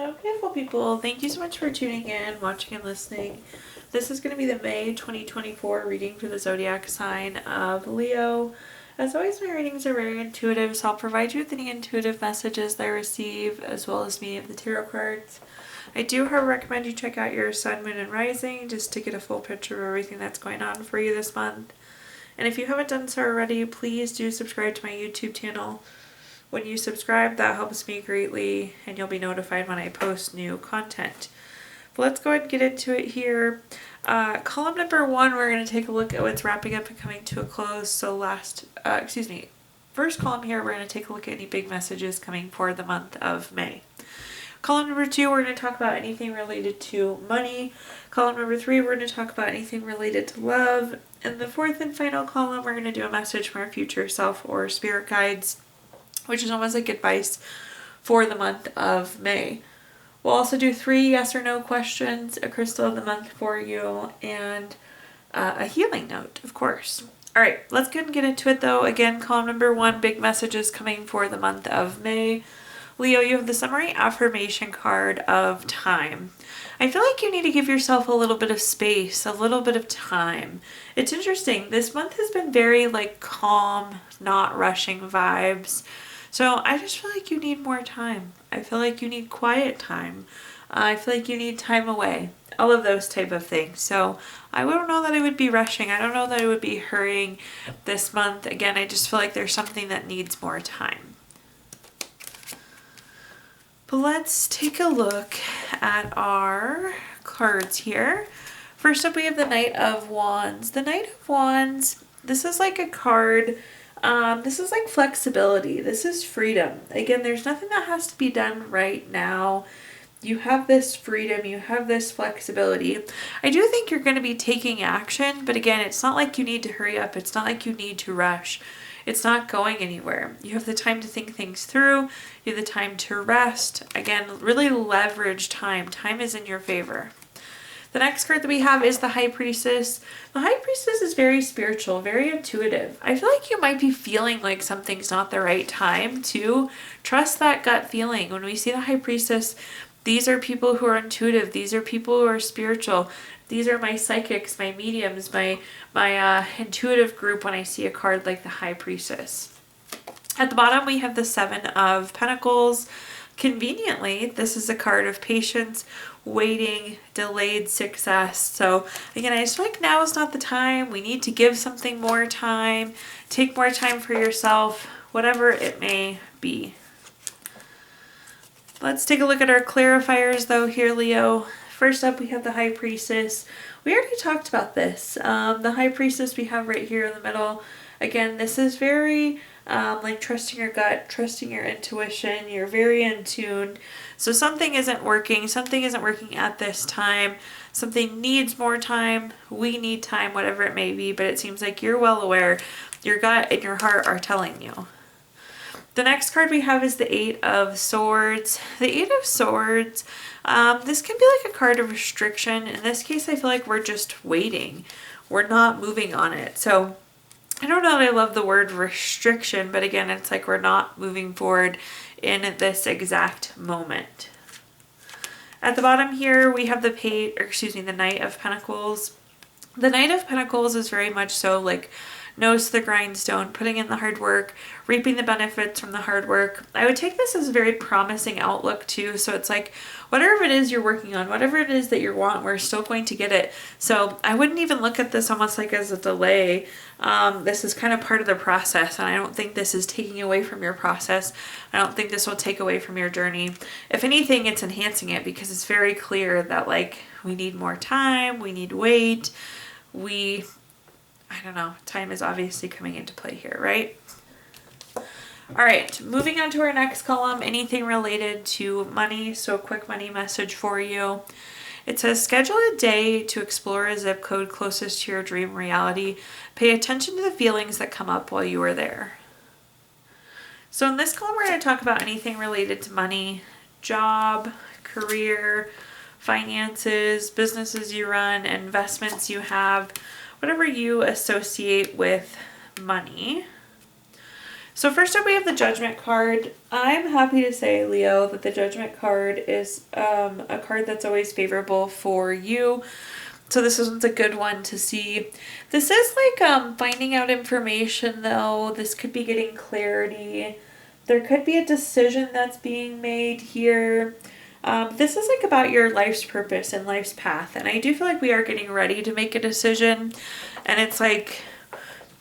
Okay, well, people, thank you so much for tuning in, watching, and listening. This is going to be the May 2024 reading for the zodiac sign of Leo. As always, my readings are very intuitive, so I'll provide you with any intuitive messages that I receive, as well as many of the tarot cards. I do, however, recommend you check out your sun, moon, and rising just to get a full picture of everything that's going on for you this month. And if you haven't done so already, please do subscribe to my YouTube channel. When you subscribe, that helps me greatly, and you'll be notified when I post new content. But let's go ahead and get into it here. Column number 1, we're going to take a look at what's wrapping up and coming to a close. So first column here, we're going to take a look at any big messages coming for the month of May. Column number 2, we're going to talk about anything related to money. Column number 3, we're going to talk about anything related to love. And the fourth and final column, we're going to do a message from our future self or spirit guides, which is almost like advice for the month of May. We'll also do 3 yes or no questions, a crystal of the month for you, and a healing note, of course. All right, let's go and get into it though. Again, column number 1, big messages coming for the month of May. Leo, you have the summary affirmation card of time. I feel like you need to give yourself a little bit of space, a little bit of time. It's interesting. This month has been very calm, not rushing vibes. So I just feel like you need more time. I feel like you need quiet time. I feel like you need time away. All of those type of things. So I don't know that I would be rushing. I don't know that I would be hurrying this month. Again, I just feel like there's something that needs more time. But let's take a look at our cards here. First up, we have the Knight of Wands. The Knight of Wands, this is like a card. This is like flexibility. This is freedom. Again, there's nothing that has to be done right now. You have this freedom. You have this flexibility. I do think you're going to be taking action, but again, it's not like you need to hurry up. It's not like you need to rush. It's not going anywhere. You have the time to think things through. You have the time to rest. Again, really leverage time. Time is in your favor. The next card that we have is the High Priestess. The High Priestess is very spiritual, very intuitive. I feel like you might be feeling like something's not the right time to trust that gut feeling. When we see the High Priestess, these are people who are intuitive. These are people who are spiritual. These are my psychics, my mediums, my intuitive group when I see a card like the High Priestess. At the bottom, we have the 7 of Pentacles. Conveniently, this is a card of patience, waiting, delayed success. So again, I just feel like now is not the time. We need to give something more time, take more time for yourself, whatever it may be. Let's take a look at our clarifiers though here, Leo. First up, we have the High Priestess. We already talked about this. The High Priestess we have right here in the middle. Again, this is very like trusting your gut, trusting your intuition. You're very in tune. So something isn't working. Something isn't working at this time. Something needs more time. We need time, whatever it may be. But it seems like you're well aware. Your gut and your heart are telling you. The next card we have is the 8 of Swords. The 8 of Swords, this can be like a card of restriction. In this case, I feel like we're just waiting. We're not moving on it. So I don't know that I love the word restriction, but again, it's like we're not moving forward in this exact moment. At the bottom here, we have the Knight of Pentacles. The Knight of Pentacles is very much so like nose to the grindstone, putting in the hard work, reaping the benefits from the hard work. I would take this as a very promising outlook too. So it's like whatever it is you're working on, whatever it is that you want, we're still going to get it. So I wouldn't even look at this almost like as a delay. This is kind of part of the process, and I don't think this is taking away from your process. I don't think this will take away from your journey. If anything, it's enhancing it because it's very clear that we need more time, we need wait, I don't know, time is obviously coming into play here, right? All right, moving on to our next column, anything related to money. So a quick money message for you. It says, schedule a day to explore a zip code closest to your dream reality. Pay attention to the feelings that come up while you are there. So in this column, we're going to talk about anything related to money, job, career, finances, businesses you run, investments you have, whatever you associate with money. So first up we have the Judgment card. I'm happy to say, Leo, that the Judgment card is a card that's always favorable for you. So this one's a good one to see. This is like finding out information though. This could be getting clarity. There could be a decision that's being made here. This is like about your life's purpose and life's path. And I do feel like we are getting ready to make a decision. And it's like,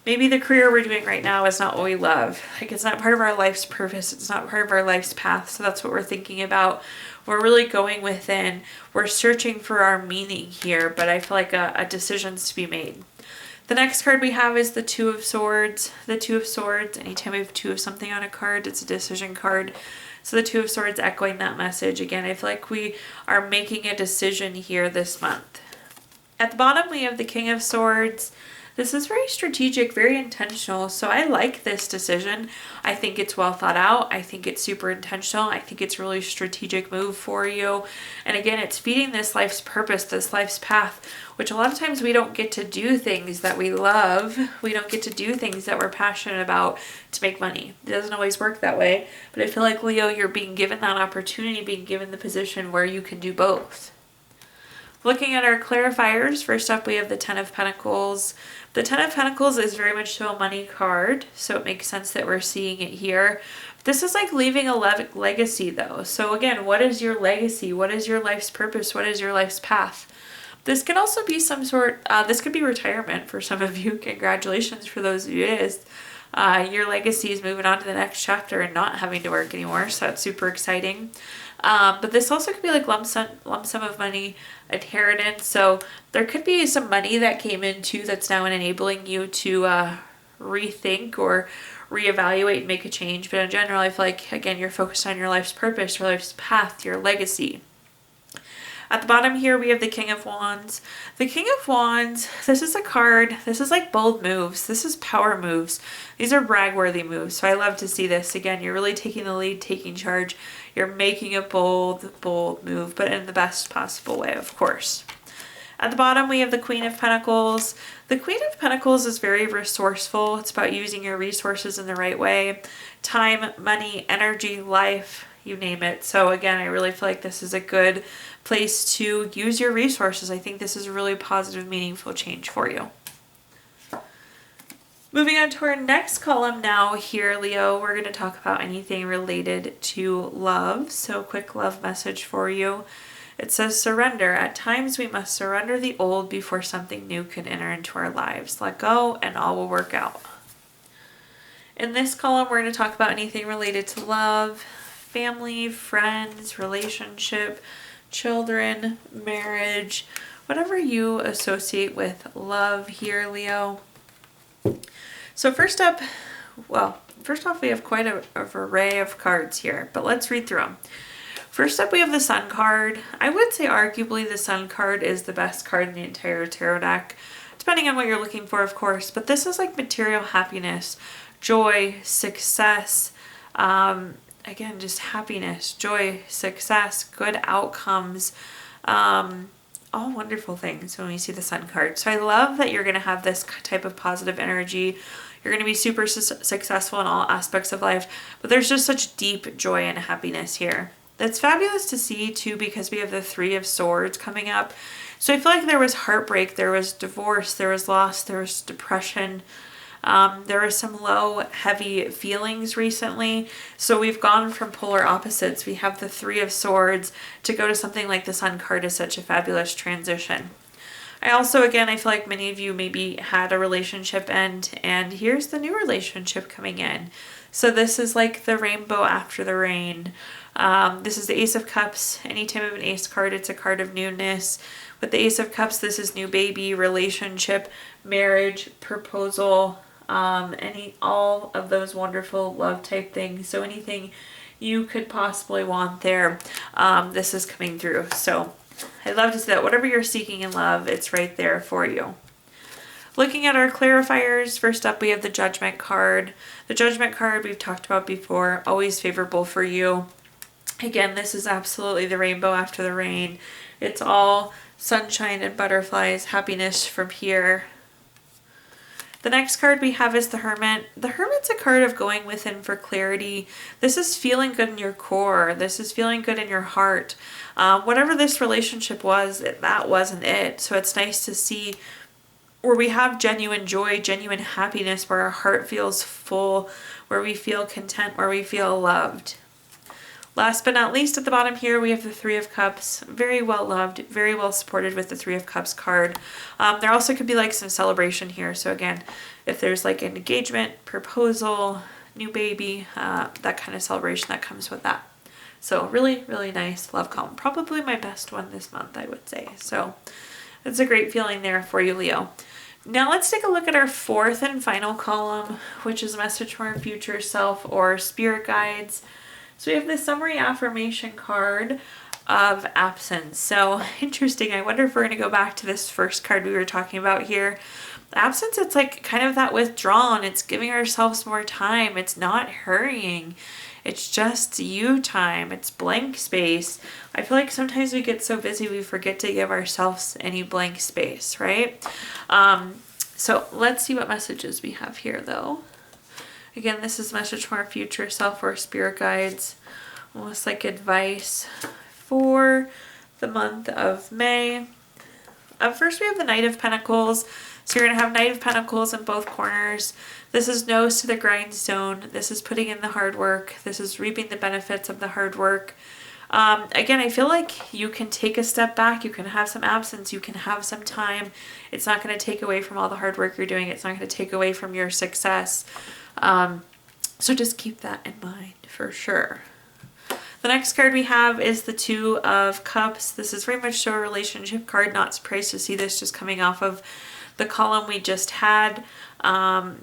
maybe the career we're doing right now is not what we love. Like it's not part of our life's purpose. It's not part of our life's path. So that's what we're thinking about. We're really going within. We're searching for our meaning here, but I feel like a decision's to be made. The next card we have is the Two of Swords. The Two of Swords, anytime we have two of something on a card, it's a decision card. So the Two of Swords echoing that message. Again, I feel like we are making a decision here this month. At the bottom, we have the King of Swords. This is very strategic, very intentional. So I like this decision. I think it's well thought out. I think it's super intentional. I think it's a really strategic move for you. And again, it's feeding this life's purpose, this life's path, which a lot of times we don't get to do things that we love. We don't get to do things that we're passionate about to make money. It doesn't always work that way. But I feel like, Leo, you're being given that opportunity, being given the position where you can do both. Looking at our clarifiers, first up we have the Ten of Pentacles. The Ten of Pentacles is very much so a money card, so it makes sense that we're seeing it here. This is like leaving a legacy though. So again, what is your legacy? What is your life's purpose? What is your life's path? This can also be some sort, this could be retirement for some of you. Congratulations for those of you it is. Your legacy is moving on to the next chapter and not having to work anymore, so that's super exciting. But this also could be like lump sum of money, inheritance. So there could be some money that came in too that's now enabling you to rethink or reevaluate and make a change. But in general, I feel like, again, you're focused on your life's purpose, your life's path, your legacy. At the bottom here, we have the King of Wands. The King of Wands, this is a card, this is like bold moves. This is power moves. These are brag-worthy moves. So I love to see this. Again, you're really taking the lead, taking charge. You're making a bold move, but in the best possible way, of course. At the bottom, we have the Queen of Pentacles. The Queen of Pentacles is very resourceful. It's about using your resources in the right way. Time, money, energy, life, you name it. So again, I really feel like this is a good place to use your resources. I think this is a really positive, meaningful change for you. Moving on to our next column now here, Leo, we're going to talk about anything related to love. So quick love message for you. It says surrender. At times we must surrender the old before something new can enter into our lives. Let go and all will work out. In this column, we're going to talk about anything related to love, family, friends, relationship, children, marriage, whatever you associate with love here, Leo. So first off, we have quite an array of cards here, but let's read through them. First up, we have the Sun card. I would say arguably the Sun card is the best card in the entire tarot deck, depending on what you're looking for, of course. But this is like material happiness, joy, success, again, just happiness, joy, success, good outcomes, all wonderful things when we see the Sun card. So I love that you're going to have this type of positive energy. You're going to be super successful in all aspects of life, but there's just such deep joy and happiness here. That's fabulous to see too, because we have the Three of Swords coming up. So I feel like there was heartbreak, there was divorce, there was loss, there was depression. There was some low, heavy feelings recently. So we've gone from polar opposites. We have the Three of Swords to go to something like the Sun card is such a fabulous transition. I also, again, I feel like many of you maybe had a relationship end, and here's the new relationship coming in. So this is like the rainbow after the rain. This is the Ace of Cups. Anytime of an Ace card, it's a card of newness. With the Ace of Cups, this is new baby, relationship, marriage, proposal, all of those wonderful love type things. So anything you could possibly want there, this is coming through. So I love to see that whatever you're seeking in love, it's right there for you. Looking at our clarifiers, first up we have the Judgment card. The Judgment card we've talked about before, always favorable for you. Again, this is absolutely the rainbow after the rain. It's all sunshine and butterflies, happiness from here. The next card we have is the Hermit. The Hermit's a card of going within for clarity. This is feeling good in your core. This is feeling good in your heart. Whatever this relationship was, that wasn't it. So it's nice to see where we have genuine joy, genuine happiness, where our heart feels full, where we feel content, where we feel loved. Last but not least, at the bottom here, we have the Three of Cups. Very well loved, very well supported with the Three of Cups card. There also could be like some celebration here. So again, if there's like an engagement, proposal, new baby, that kind of celebration that comes with that. So really, really nice love column. Probably my best one this month, I would say. So it's a great feeling there for you, Leo. Now let's take a look at our fourth and final column, which is a message from our future self or spirit guides. So we have the summary affirmation card of absence. So interesting. I wonder if we're going to go back to this first card we were talking about here. Absence, it's like kind of that withdrawn. It's giving ourselves more time. It's not hurrying. It's just you time. It's blank space. I feel like sometimes we get so busy we forget to give ourselves any blank space, right? So let's see what messages we have here though. Again, this is a message from our future self or spirit guides, almost like advice for the month of May. First, we have the Knight of Pentacles. So you're going to have Knight of Pentacles in both corners. This is nose to the grindstone. This is putting in the hard work. This is reaping the benefits of the hard work. Again, I feel like you can take a step back. You can have some absence. You can have some time. It's not going to take away from all the hard work you're doing. It's not going to take away from your success. So just keep that in mind for sure. The next card we have is the Two of Cups. This is very much so a relationship card. Not surprised to see this just coming off of the column we just had.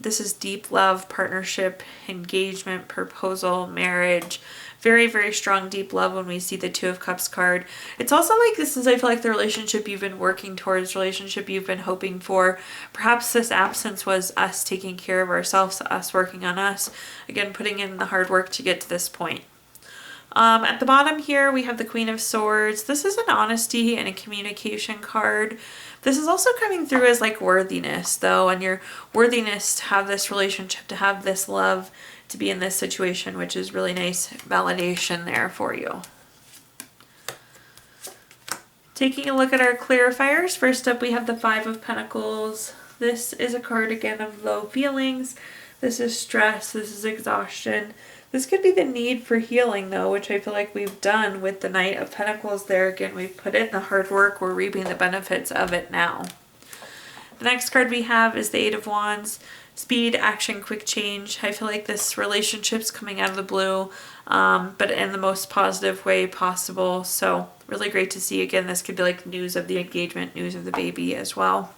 This is deep love, partnership, engagement, proposal, marriage. Very, very strong, deep love when we see the Two of Cups card. It's also like this is, I feel like, the relationship you've been working towards, relationship you've been hoping for. Perhaps this absence was us taking care of ourselves, us working on us. Again, putting in the hard work to get to this point. At the bottom here, we have the Queen of Swords. This is an honesty and a communication card. This is also coming through as like worthiness though, and your worthiness to have this relationship, to have this love, to be in this situation, which is really nice validation there for you. Taking a look at our clarifiers, first up we have the Five of Pentacles. This is a card again of low feelings. This is stress, this is exhaustion. This could be the need for healing though, which I feel like we've done with the Knight of Pentacles there. Again, we've put in the hard work, we're reaping the benefits of it now. The next card we have is the Eight of Wands. Speed, action, quick change. I feel like this relationship's coming out of the blue, but in the most positive way possible. So really great to see. Again, this could be like news of the engagement, news of the baby as well.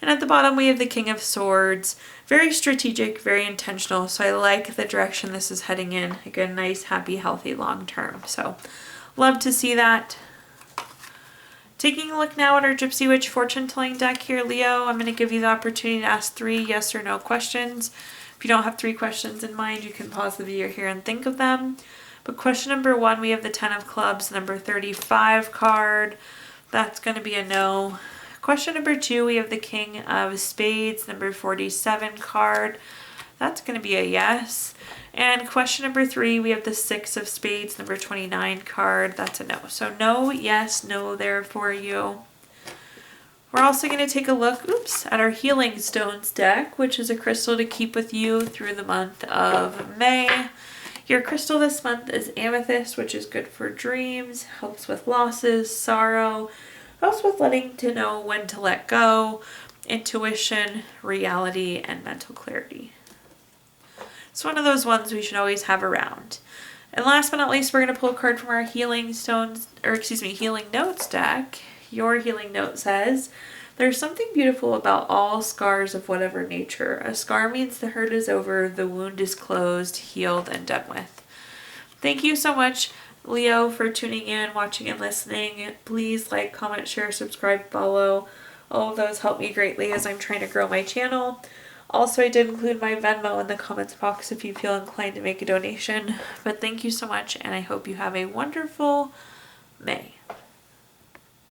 And at the bottom, we have the King of Swords. Very strategic, very intentional. So I like the direction this is heading in. Again, nice, happy, healthy, long term. So love to see that. Taking a look now at our Gypsy Witch fortune telling deck here, Leo, I'm going to give you the opportunity to ask 3 yes or no questions. If you don't have 3 questions in mind, you can pause the video here and think of them. But question number 1, we have the 10 of Clubs, number 35 card. That's going to be a no. Question number 2, we have the King of Spades, number 47 card. That's going to be a yes. And question number 3, we have the 6 of Spades, number 29 card. That's a no. So no, yes, no there for you. We're also going to take a look, at our Healing Stones deck, which is a crystal to keep with you through the month of May. Your crystal this month is amethyst, which is good for dreams, helps with losses, sorrow, helps with letting to know when to let go, intuition, reality, and mental clarity. It's one of those ones we should always have around. And last but not least, we're going to pull a card from our Healing Notes deck. Your Healing Note says, there's something beautiful about all scars of whatever nature. A scar means the hurt is over, the wound is closed, healed, and done with. Thank you so much, Leo, for tuning in, watching, and listening. Please like, comment, share, subscribe, follow. All of those help me greatly as I'm trying to grow my channel. Also, I did include my Venmo in the comments box if you feel inclined to make a donation. But thank you so much, and I hope you have a wonderful May.